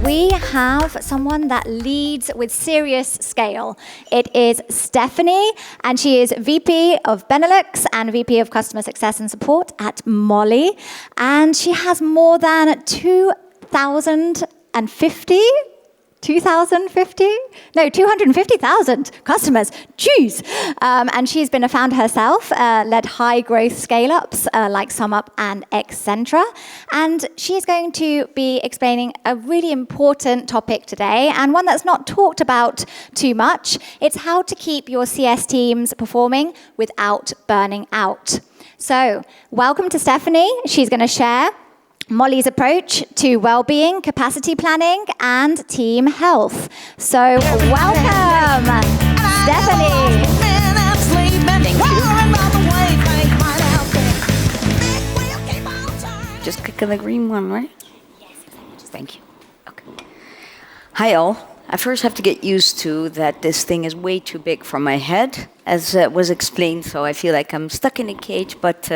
we have someone that leads with serious scale. It is Stefanie, and she is VP of Benelux and VP of Customer Success and Support at Mollie. And she has more than 250,000 customers. Jeez. And she's been a founder herself, led high growth scale-ups like SumUp and Accenture. And she's going to be explaining a really important topic today, and one that's not talked about too much. It's how to keep your CS teams performing without burning out. So welcome to Stefanie. She's going to share Mollie's approach to well-being, capacity planning, and team health. So, welcome, Stefanie. Thank you. Just click on the green one, right? Yes. Thank you. Okay. Hi, all. I first have to get used to that this thing is way too big for my head, as was explained, so I feel like I'm stuck in a cage, but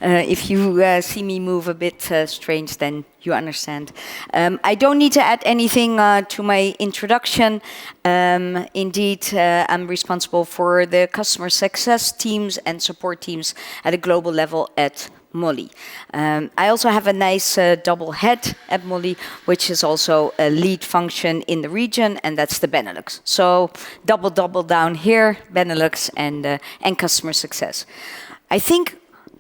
if you see me move a bit strange, then you understand. I don't need to add anything to my introduction. Indeed, I'm responsible for the customer success teams and support teams at a global level at Mollie. I also have a nice double head at Mollie, which is also a lead function in the region, and that's the Benelux. So double down here, Benelux and customer success. I think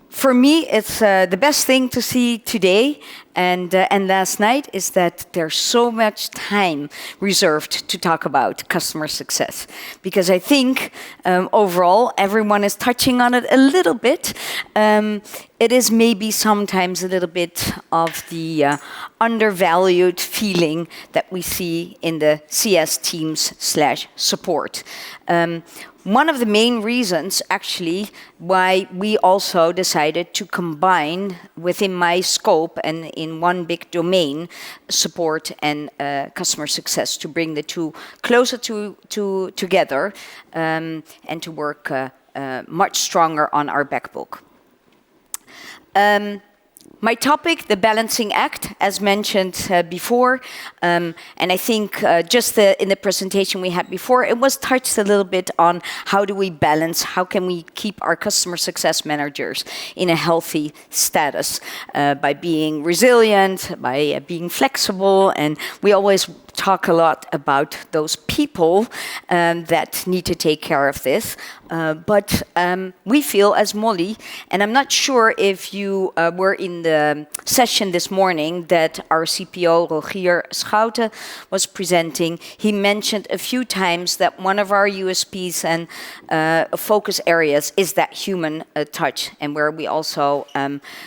for me, it's the best thing to see today and last night is that there's so much time reserved to talk about customer success. Because I think overall, everyone is touching on it a little bit. It is maybe sometimes a little bit of the undervalued feeling that we see in the CS teams/support. One of the main reasons, actually, why we also decided to combine within my scope and in one big domain, support and customer success, to bring the two closer together and to work much stronger on our backbook. My topic, the balancing act, as mentioned before, and I think just in the presentation we had before, it was touched a little bit on how do we balance, how can we keep our customer success managers in a healthy status by being resilient, by being flexible, and we always talk a lot about those people that need to take care of this. But we feel as Mollie, and I'm not sure if you were in the session this morning that our CPO, Rogier Schouten, was presenting. He mentioned a few times that one of our USPs and focus areas is that human touch, and where we also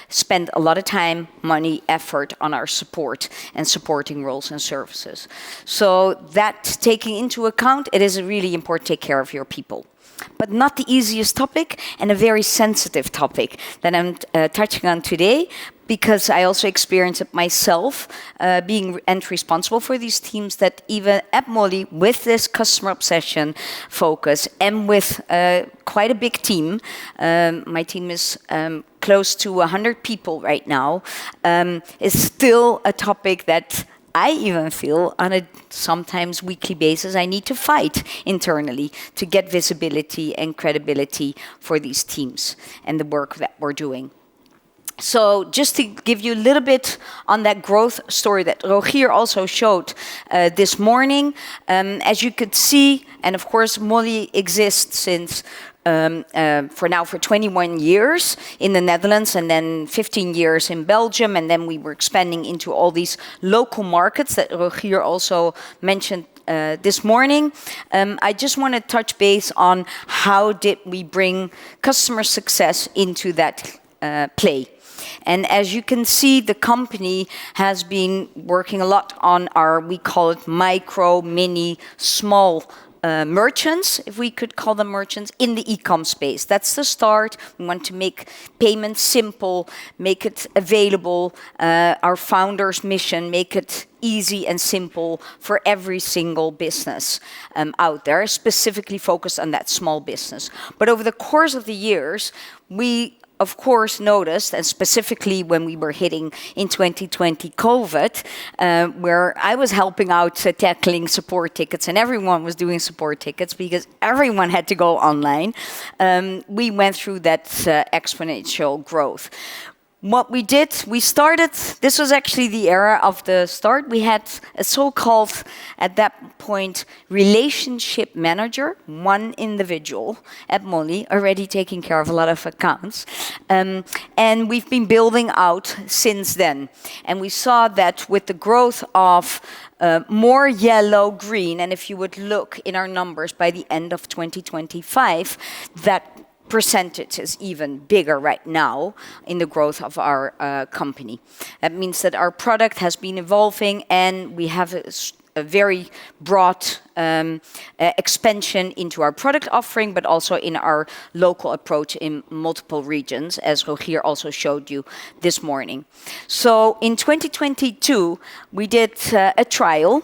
spend a lot of time, money, effort on our support and supporting roles and services. So that taking into account, it is really important to take care of your people. But not the easiest topic, and a very sensitive topic that I'm touching on today, because I also experienced it myself, being responsible for these teams, that even at Mollie, with this customer obsession focus and with quite a big team, my team is close to 100 people right now, is still a topic that I even feel on a sometimes weekly basis I need to fight internally to get visibility and credibility for these teams and the work that we're doing. So just to give you a little bit on that growth story that Rogier also showed this morning, as you could see, and of course Mollie exists since for 21 years in the Netherlands, and then 15 years in Belgium, and then we were expanding into all these local markets that Rogier also mentioned this morning. I just want to touch base on how did we bring customer success into that play. And as you can see, the company has been working a lot on our, we call it micro, mini, small merchants, if we could call them merchants, in the e-com space. That's the start. We want to make payments simple, make it available. Our founder's mission, make it easy and simple for every single business out there, specifically focused on that small business. But over the course of the years, we of course, noticed, and specifically when we were hitting in 2020 COVID, where I was helping out tackling support tickets, and everyone was doing support tickets because everyone had to go online, we went through that exponential growth. What we did, we started, this was actually the era of the start. We had a so-called, at that point, relationship manager, one individual at Mollie, already taking care of a lot of accounts. And we've been building out since then. And we saw that with the growth of more yellow, green, and if you would look in our numbers by the end of 2025, that percentage is even bigger right now in the growth of our company. That means that our product has been evolving and we have a very broad expansion into our product offering, but also in our local approach in multiple regions, as Rogier also showed you this morning. So in 2022, we did a trial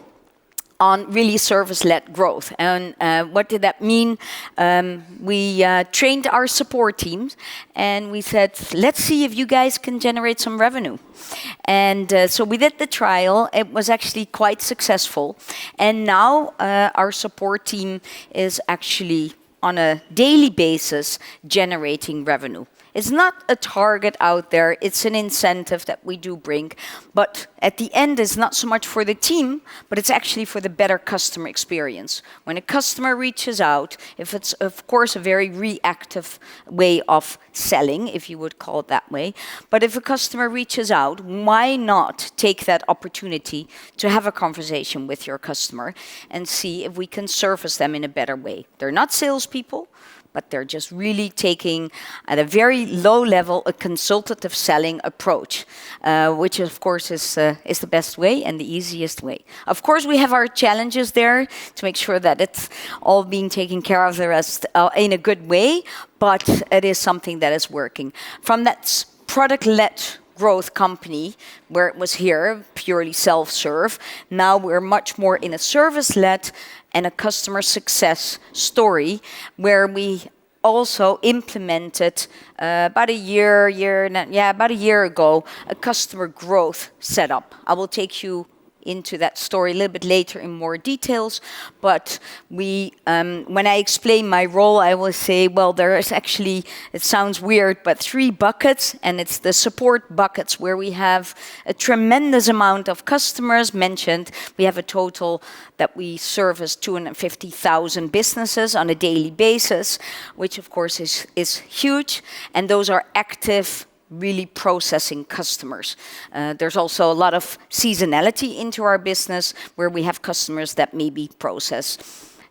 on really service-led growth. And what did that mean? We trained our support teams and we said, let's see if you guys can generate some revenue. And so we did the trial. It was actually quite successful. And now our support team is actually on a daily basis generating revenue. It's not a target out there, it's an incentive that we do bring. But at the end, it's not so much for the team, but it's actually for the better customer experience. When a customer reaches out, if it's of course a very reactive way of selling, if you would call it that way, but if a customer reaches out, why not take that opportunity to have a conversation with your customer and see if we can service them in a better way? They're not salespeople, but they're just really taking, at a very low level, a consultative selling approach, which of course is the best way and the easiest way. Of course, we have our challenges there to make sure that it's all being taken care of the rest in a good way, but it is something that is working. From that product-led growth company, where it was here, purely self-serve, now we're much more in a service-led and a customer success story, where we also implemented about a year ago, a customer growth setup. I will take you into that story a little bit later in more details, but we, when I explain my role, I will say, well, there is actually, it sounds weird, but 3 buckets, and it's the support buckets where we have a tremendous amount of customers mentioned. We have a total that we service 250,000 businesses on a daily basis, which of course is huge, and those are active, really processing customers. There's also a lot of seasonality into our business where we have customers that maybe process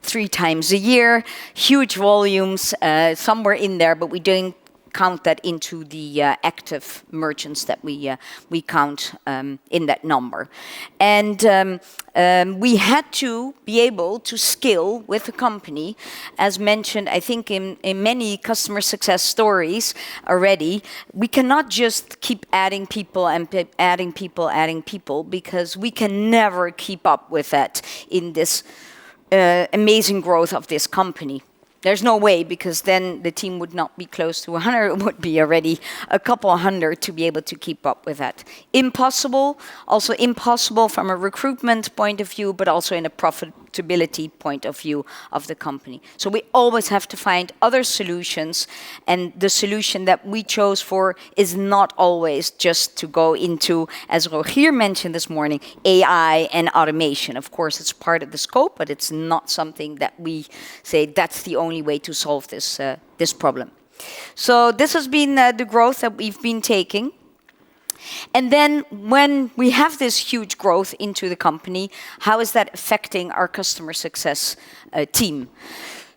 3 times a year, huge volumes, somewhere in there, but we don't count that into the active merchants that we count in that number. And we had to be able to scale with the company, as mentioned, I think in many customer success stories already. We cannot just keep adding people and adding people, because we can never keep up with that in this amazing growth of this company. There's no way, because then the team would not be close to 100, it would be already a couple hundred to be able to keep up with that. Impossible, also impossible from a recruitment point of view, but also in a profitability point of view of the company. So we always have to find other solutions, and the solution that we chose for is not always just to go into, as Rogier mentioned this morning, AI and automation. Of course, it's part of the scope, but it's not something that we say that's the only way to solve this problem. So this has been the growth that we've been taking. And then when we have this huge growth into the company, how is that affecting our customer success team?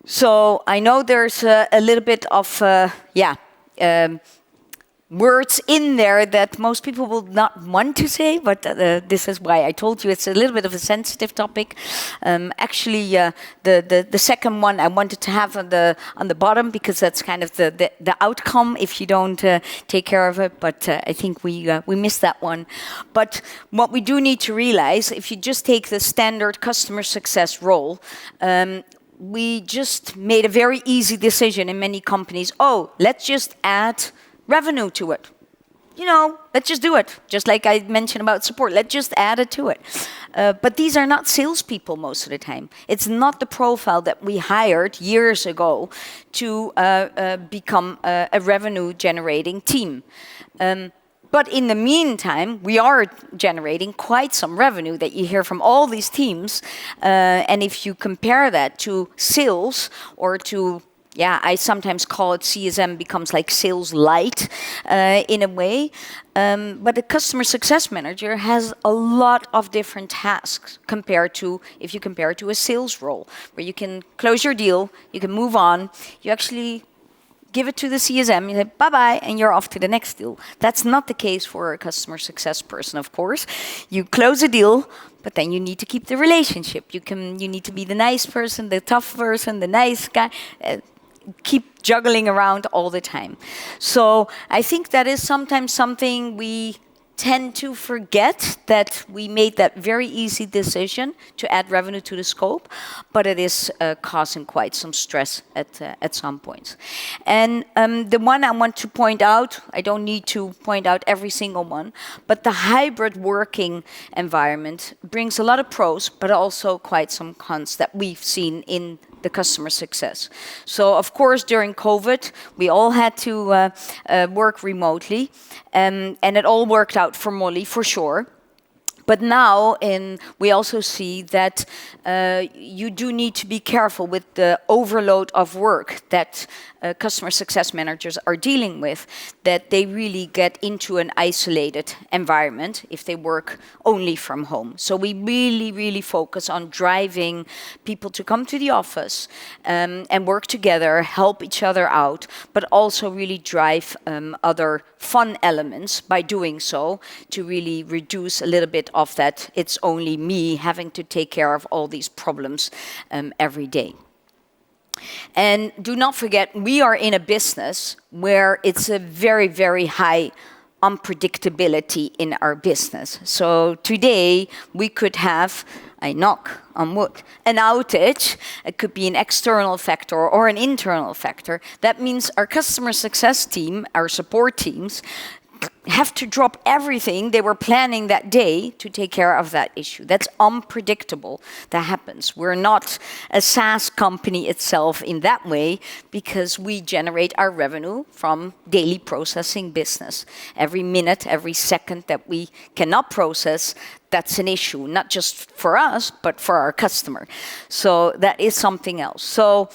So I know there's a little bit of, words in there that most people will not want to say, but this is why I told you it's a little bit of a sensitive topic. Actually, the second one I wanted to have on the bottom, because that's kind of the outcome if you don't take care of it. But I think we missed that one. But what we do need to realize, if you just take the standard customer success role, we just made a very easy decision in many companies. Oh, let's just add revenue to it. You know, let's just do it. Just like I mentioned about support, let's just add it to it. But these are not salespeople most of the time. It's not the profile that we hired years ago to become a revenue generating team. But in the meantime, we are generating quite some revenue that you hear from all these teams. And if you compare that to sales or to, I sometimes call it CSM becomes like sales light in a way. But the customer success manager has a lot of different tasks compared to, if you compare it to a sales role, where you can close your deal, you can move on, you actually give it to the CSM, you say bye-bye, and you're off to the next deal. That's not the case for a customer success person, of course. You close a deal, but then you need to keep the relationship. You need to be the nice person, the tough person, the nice guy. Keep juggling around all the time. So I think that is sometimes something we tend to forget, that we made that very easy decision to add revenue to the scope, but it is causing quite some stress at some points. And the one I want to point out, I don't need to point out every single one, but the hybrid working environment brings a lot of pros, but also quite some cons that we've seen in the customer success. So of course, during COVID, we all had to work remotely, and it all worked out for Mollie for sure. But now we also see that you do need to be careful with the overload of work that customer success managers are dealing with, that they really get into an isolated environment if they work only from home. So we really, really focus on driving people to come to the office and work together, help each other out, but also really drive other fun elements by doing so to really reduce a little bit of that it's only me having to take care of all these problems every day. And do not forget, we are in a business where it's a very, very high unpredictability in our business. So today we could have, I knock on wood, an outage. It could be an external factor or an internal factor. That means our customer success team, our support teams, have to drop everything they were planning that day to take care of that issue. That's unpredictable. That happens. We're not a SaaS company itself in that way, because we generate our revenue from daily processing business. Every minute, every second that we cannot process, that's an issue, not just for us, but for our customer. So that is something else. So,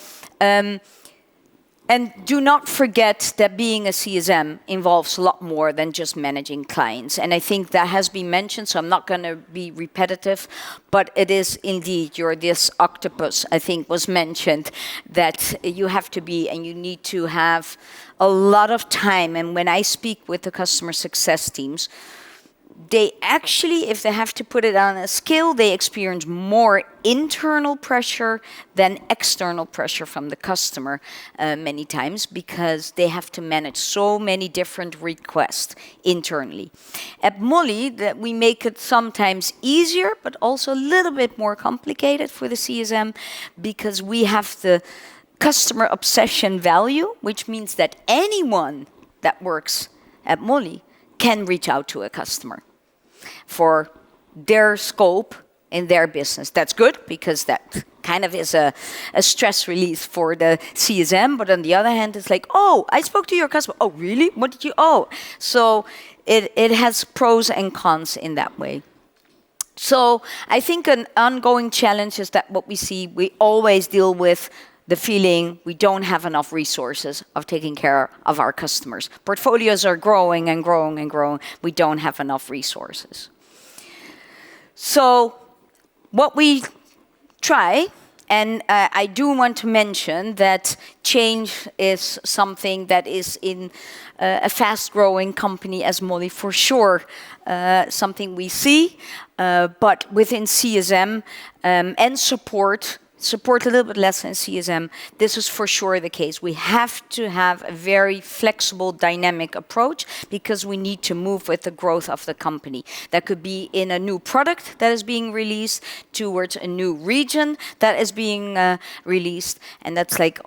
and do not forget that being a CSM involves a lot more than just managing clients. And I think that has been mentioned, so I'm not going to be repetitive, but it is indeed, you're this octopus, I think was mentioned, that you have to be, and you need to have a lot of time. And when I speak with the customer success teams, they actually, if they have to put it on a scale, they experience more internal pressure than external pressure from the customer many times, because they have to manage so many different requests internally. At Mollie, that we make it sometimes easier, but also a little bit more complicated for the CSM, because we have the customer obsession value, which means that anyone that works at Mollie can reach out to a customer for their scope in their business. That's good, because that kind of is a stress release for the CSM. But on the other hand, it's like, oh, I spoke to your customer. Oh, really? What did you? Oh, so it has pros and cons in that way. So I think an ongoing challenge is that what we see, we always deal with the feeling we don't have enough resources of taking care of our customers. Portfolios are growing and growing and growing. We don't have enough resources. So what we try, and I do want to mention that change is something that is in a fast-growing company as Mollie for sure, something we see, but within CSM and support a little bit less than CSM, this is for sure the case. We have to have a very flexible, dynamic approach, because we need to move with the growth of the company. That could be in a new product that is being released, towards a new region that is being released, and that's like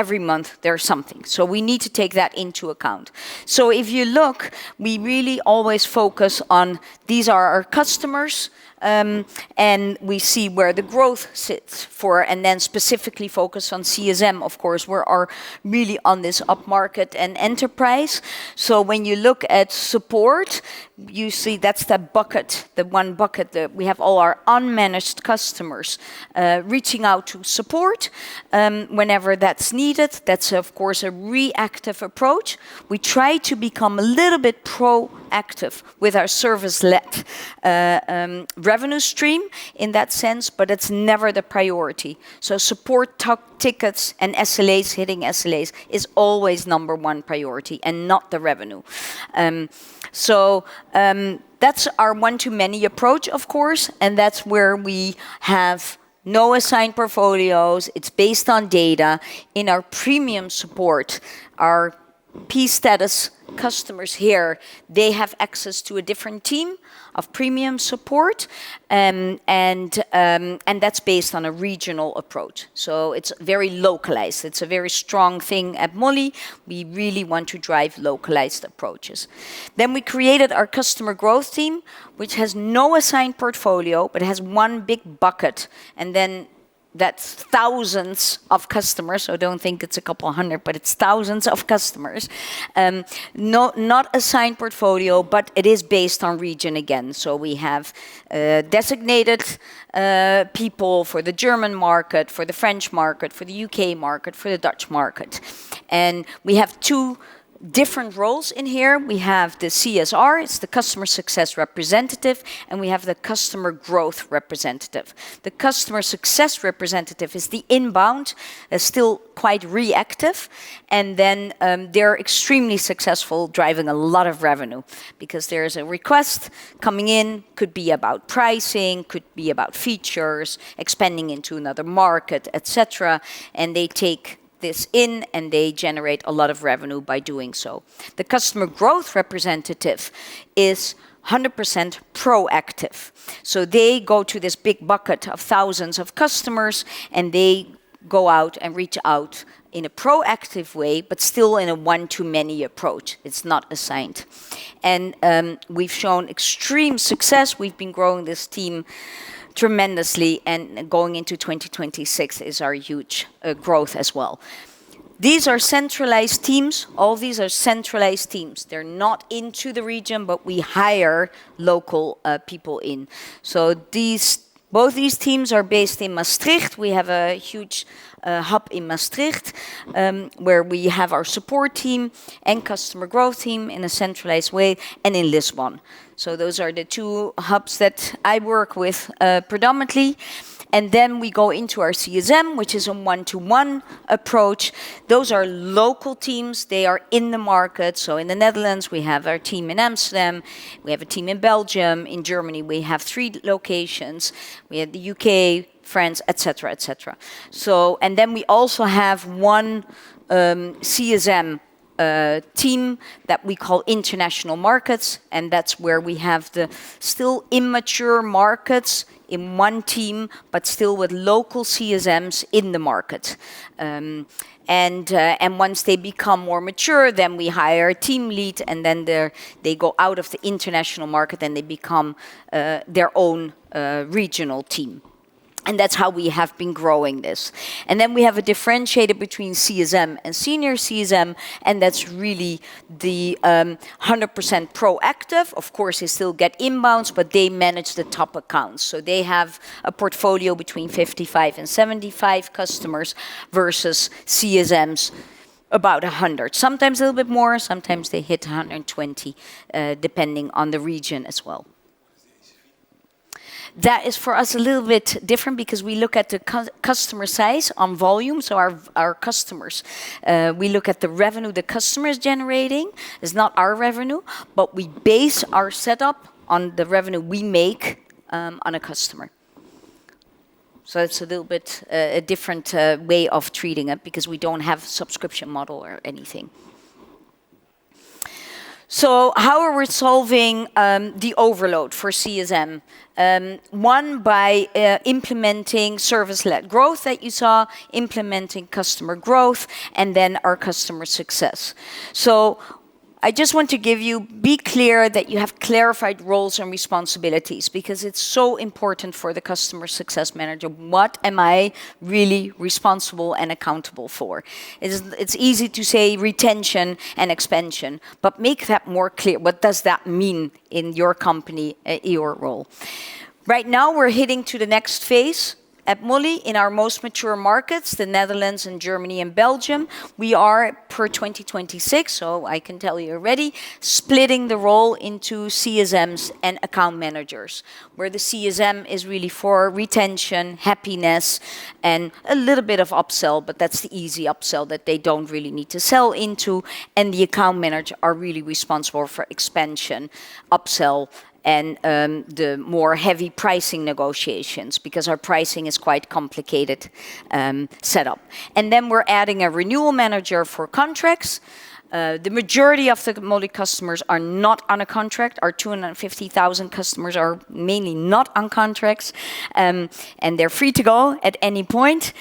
every month there's something. So we need to take that into account. So if you look, we really always focus on these are our customers, and we see where the growth sits for, and then specifically focus on CSM, of course, we are really on this upmarket and enterprise. So when you look at support, you see that's that bucket, the one bucket that we have all our unmanaged customers reaching out to support whenever that's needed. That's, of course, a reactive approach. We try to become a little bit proactive with our service-led revenue stream in that sense, but it's never the priority. So support tickets and SLAs, hitting SLAs, is always number one priority and not the revenue. That's our one-to-many approach, of course, and that's where we have no assigned portfolios. It's based on data. In our premium support, our P-status customers here, they have access to a different team of premium support, and that's based on a regional approach. So it's very localized. It's a very strong thing at Mollie. We really want to drive localized approaches. Then we created our customer growth team, which has no assigned portfolio, but has one big bucket, and then that's thousands of customers, so don't think it's a couple hundred, but it's thousands of customers. Not assigned portfolio, but it is based on region again. So we have designated people for the German market, for the French market, for the UK market, for the Dutch market. And we have two different roles in here. We have the CSR, it's the customer success representative, and we have the customer growth representative. The customer success representative is the inbound, still quite reactive, and then they're extremely successful, driving a lot of revenue, because there's a request coming in, could be about pricing, could be about features, expanding into another market, etc., and they take this in and they generate a lot of revenue by doing so. The customer growth representative is 100% proactive. So they go to this big bucket of thousands of customers and they go out and reach out in a proactive way, but still in a one-to-many approach. It's not assigned. And we've shown extreme success. We've been growing this team tremendously, and going into 2026 is our huge growth as well. These are centralized teams. All these are centralized teams. They're not into the region, but we hire local people in. So both these teams are based in Maastricht. We have a huge hub in Maastricht, where we have our support team and customer growth team in a centralized way, and in Lisbon. So those are the two hubs that I work with predominantly. And then we go into our CSM, which is a one-to-one approach. Those are local teams. They are in the market. So in the Netherlands, we have our team in Amsterdam. We have a team in Belgium. In Germany, we have 3 locations. We have the UK, France, etc., etc. So, and then we also have one CSM team that we call international markets, and that's where we have the still immature markets in one team, but still with local CSMs in the market. And once they become more mature, then we hire a team lead, and then they go out of the international market and they become their own regional team. And that's how we have been growing this. And then we have a differentiator between CSM and senior CSM, and that's really the 100% proactive. Of course, they still get inbounds, but they manage the top accounts. So they have a portfolio between 55 and 75 customers versus CSMs about 100. Sometimes a little bit more, sometimes they hit 120, depending on the region as well. That is for us a little bit different because we look at the customer size on volume. So our customers, we look at the revenue the customer is generating. It's not our revenue, but we base our setup on the revenue we make on a customer. So it's a little bit a different way of treating it because we don't have a subscription model or anything. So how are we solving the overload for CSM? One, by implementing service-led growth that you saw, implementing customer growth, and then our customer success. So I just want to be clear that you have clarified roles and responsibilities, because it's so important for the customer success manager. What am I really responsible and accountable for? It's easy to say retention and expansion, but make that more clear. What does that mean in your company, your role? Right now, we're heading to the next phase. At Mollie, in our most mature markets, the Netherlands and Germany and Belgium, we are, per 2026, so I can tell you already, splitting the role into CSMs and account managers, where the CSM is really for retention, happiness, and a little bit of upsell, but that's the easy upsell that they don't really need to sell into, and the account manager are really responsible for expansion, upsell, and the more heavy pricing negotiations, because our pricing is quite complicated setup. And then we're adding a renewal manager for contracts. The majority of the Mollie customers are not on a contract. Our 250,000 customers are mainly not on contracts, and they're free to go at any point,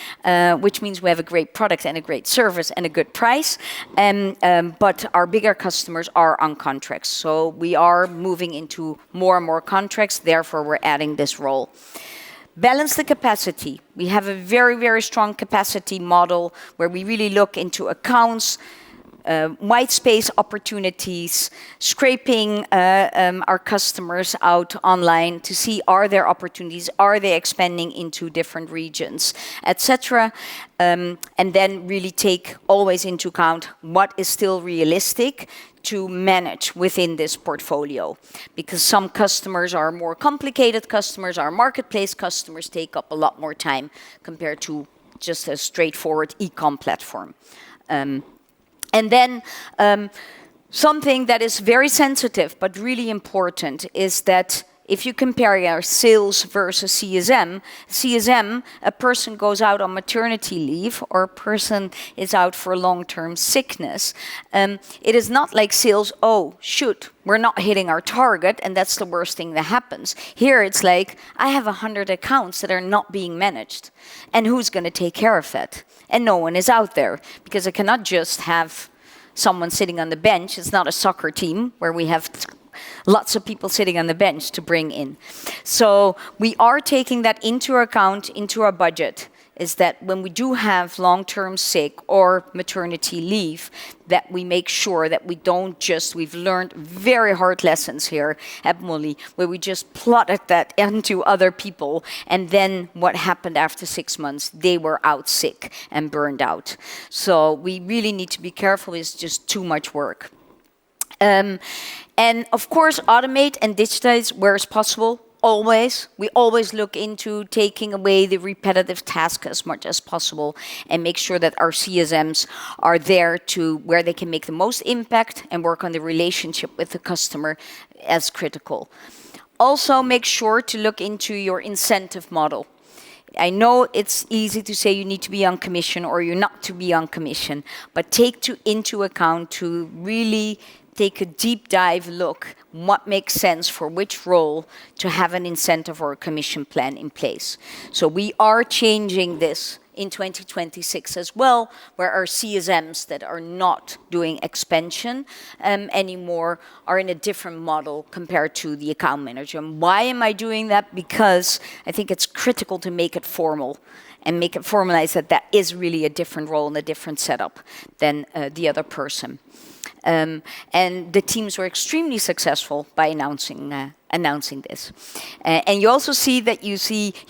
which means we have a great product and a great service and a good price. But our bigger customers are on contracts, so we are moving into more and more contracts. Therefore, we're adding this role. Balance the capacity. We have a very, very strong capacity model where we really look into accounts, white space opportunities, scraping our customers out online to see, are there opportunities, are they expanding into different regions, etc. And then really take always into account what is still realistic to manage within this portfolio. Because some customers are more complicated customers, our marketplace customers take up a lot more time compared to just a straightforward e-com platform. And then something that is very sensitive but really important is that if you compare our sales versus CSM, a person goes out on maternity leave or a person is out for long-term sickness. It is not like sales, oh, shoot, we're not hitting our target and that's the worst thing that happens. Here it's like, I have 100 accounts that are not being managed. And who's going to take care of that? And no one is out there, because I cannot just have someone sitting on the bench. It's not a soccer team where we have lots of people sitting on the bench to bring in. So we are taking that into account, into our budget, is that when we do have long-term sick or maternity leave, that we make sure that we don't just, we've learned very hard lessons here at Mollie, where we just plotted that into other people, and then what happened after 6 months, they were out sick and burned out. So we really need to be careful, it's just too much work. And of course, automate and digitize where it's possible. Always. We always look into taking away the repetitive task as much as possible and make sure that our CSMs are there to where they can make the most impact and work on the relationship with the customer as critical. Also, make sure to look into your incentive model. I know it's easy to say you need to be on commission or you're not to be on commission, but take into account to really take a deep dive look what makes sense for which role to have an incentive or a commission plan in place. So we are changing this in 2026 as well, where our CSMs that are not doing expansion anymore are in a different model compared to the account manager. And why am I doing that? Because I think it's critical to make it formal and make it formalized that that is really a different role and a different setup than the other person. And the teams were extremely successful by announcing this. And you also see that you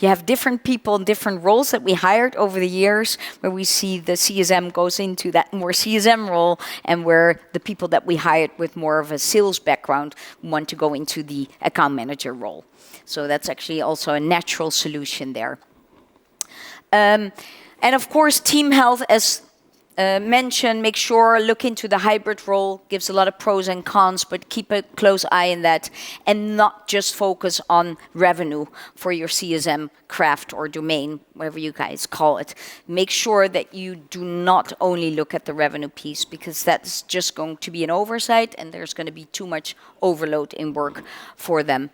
have different people in different roles that we hired over the years, where we see the CSM goes into that more CSM role, and where the people that we hired with more of a sales background want to go into the account manager role. So that's actually also a natural solution there. And of course, team health, as mentioned, make sure, look into the hybrid role, gives a lot of pros and cons, but keep a close eye on that and not just focus on revenue for your CSM craft or domain, whatever you guys call it. Make sure that you do not only look at the revenue piece, because that's just going to be an oversight and there's going to be too much overload in work for them.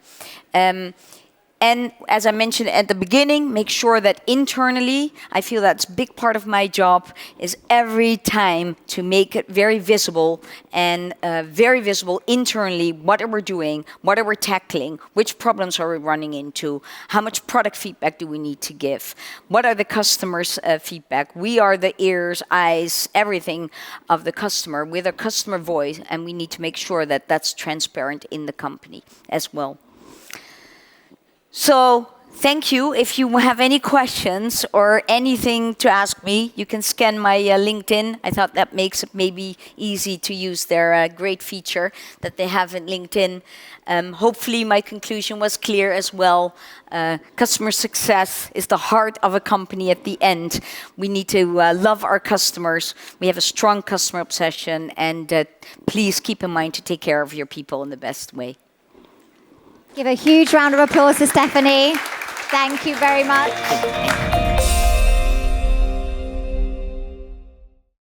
And as I mentioned at the beginning, make sure that internally, I feel that's a big part of my job, is every time to make it very visible and very visible internally what are we doing, what are we tackling, which problems are we running into, how much product feedback do we need to give, what are the customers' feedback. We are the ears, eyes, everything of the customer with a customer voice, and we need to make sure that that's transparent in the company as well. So thank you. If you have any questions or anything to ask me, you can scan my LinkedIn. I thought that makes it maybe easy to use their great feature that they have in LinkedIn. Hopefully my conclusion was clear as well. Customer success is the heart of a company at the end. We need to love our customers. We have a strong customer obsession, and please keep in mind to take care of your people in the best way. Give a huge round of applause to Stefanie. Thank you very much.